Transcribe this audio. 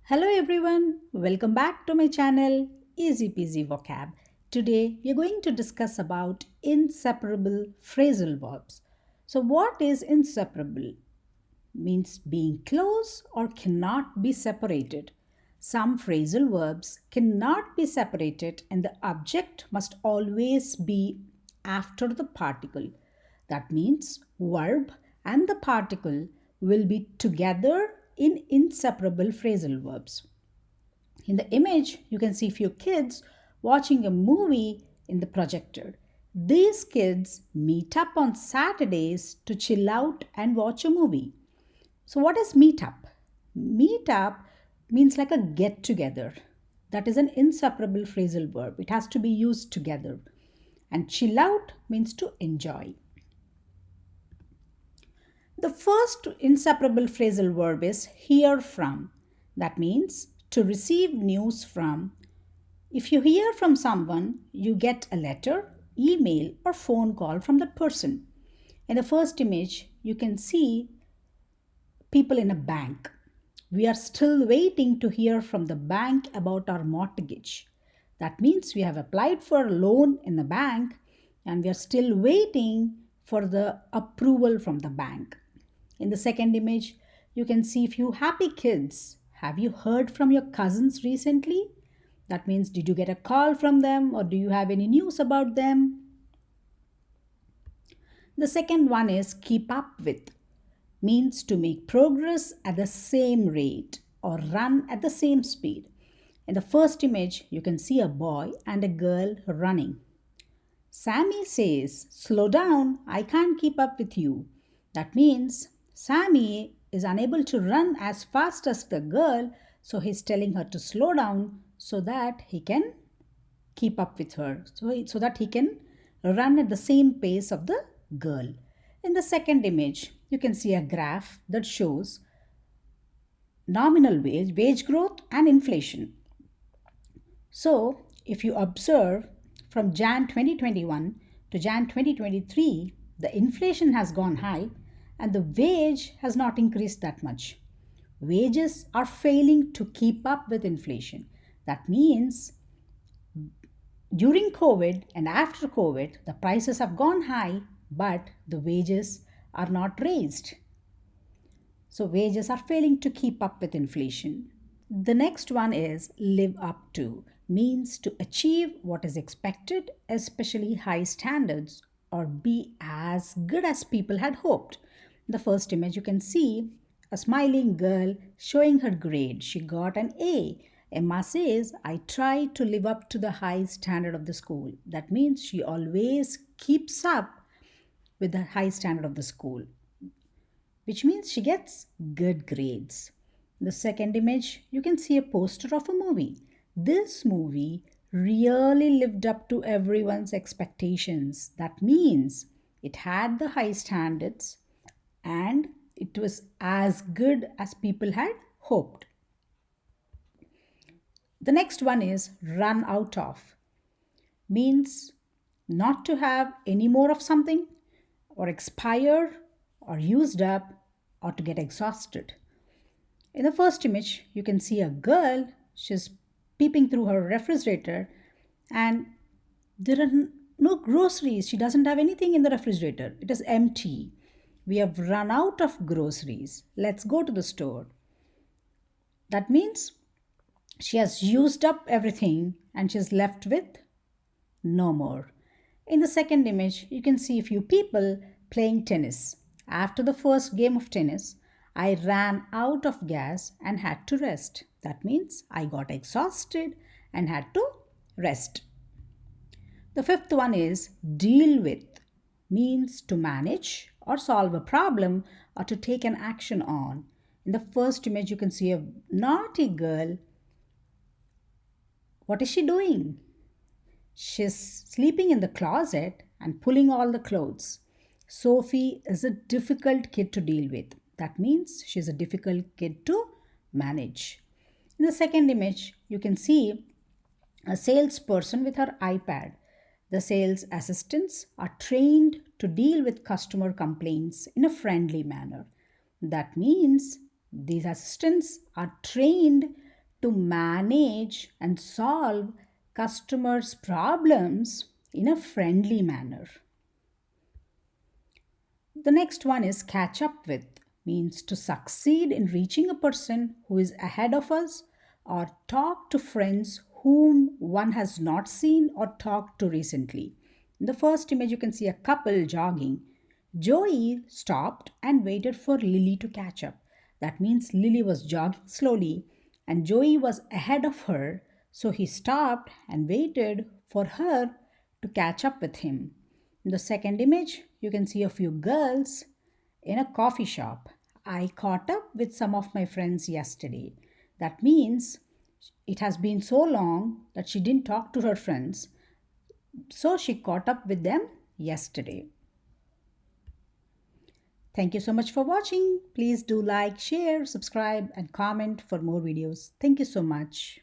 Hello everyone, welcome back to my channel Easy Peasy Vocab. Today we are going to discuss about inseparable phrasal verbs. So what is inseparable? Means being close or cannot be separated. Some phrasal verbs cannot be separated and the object must always be after the particle. That means verb and the particle will be together in inseparable phrasal verbs. In the image, you can see few kids watching a movie in the projector. These kids meet up on Saturdays to chill out and watch a movie. So, what is meet up? Meet up means like a get together. That is an inseparable phrasal verb. It has to be used together. And chill out means to enjoy. The first inseparable phrasal verb is hear from. That means to receive news from. If you hear from someone, you get a letter, email, or phone call from that person. In the first image, you can see people in a bank. We are still waiting to hear from the bank about our mortgage. That means we have applied for a loan in the bank and we are still waiting for the approval from the bank. In the second image, you can see few happy kids. Have you heard from your cousins recently? That means, did you get a call from them or do you have any news about them? The second one is keep up with, means to make progress at the same rate or run at the same speed. In the first image, you can see a boy and a girl running. Sammy says, slow down, I can't keep up with you. That means Sammy is unable to run as fast as the girl, so he's telling her to slow down so that he can keep up with her, so that he can run at the same pace of the girl. In the second image, you can see a graph that shows nominal wage growth, and inflation. So, if you observe from Jan 2021 to Jan 2023, the inflation has gone high and the wage has not increased that much. Wages are failing to keep up with inflation. That means during COVID and after COVID, the prices have gone high, but the wages are not raised. So, wages are failing to keep up with inflation. The next one is live up to, means to achieve what is expected, especially high standards, or be as good as people had hoped. In the first image, you can see a smiling girl showing her grade. She got an A. Emma says, I try to live up to the high standard of the school. That means she always keeps up with the high standard of the school, which means she gets good grades. In the second image, you can see a poster of a movie. This movie really lived up to everyone's expectations. That means it had the high standards and it was as good as people had hoped. The next one is run out of, means not to have any more of something or expire or used up or to get exhausted. In the first image, you can see a girl, she's peeping through her refrigerator and there are no groceries. She doesn't have anything in the refrigerator. It is empty. We have run out of groceries. Let's go to the store. That means she has used up everything and she's left with no more. In the second image, you can see a few people playing tennis. After the first game of tennis, I ran out of gas and had to rest. That means I got exhausted and had to rest. The fifth one is deal with, means to manage or solve a problem or to take an action on. In the first image, you can see a naughty girl. What is she doing? She's sleeping in the closet and pulling all the clothes. Sophie is a difficult kid to deal with. That means she's a difficult kid to manage. In the second image, you can see a salesperson with her iPad. The sales assistants are trained to deal with customer complaints in a friendly manner. That means these assistants are trained to manage and solve customers' problems in a friendly manner. The next one is catch up with, means to succeed in reaching a person who is ahead of us or talk to friends whom one has not seen or talked to recently. In the first image, you can see a couple jogging. Joey stopped and waited for Lily to catch up. That means Lily was jogging slowly and Joey was ahead of her, so he stopped and waited for her to catch up with him. In the second image, you can see a few girls in a coffee shop. I caught up with some of my friends yesterday. That means it has been so long that she didn't talk to her friends, so she caught up with them yesterday. Thank you so much for watching. Please do like, share, subscribe, and comment for more videos. Thank you so much.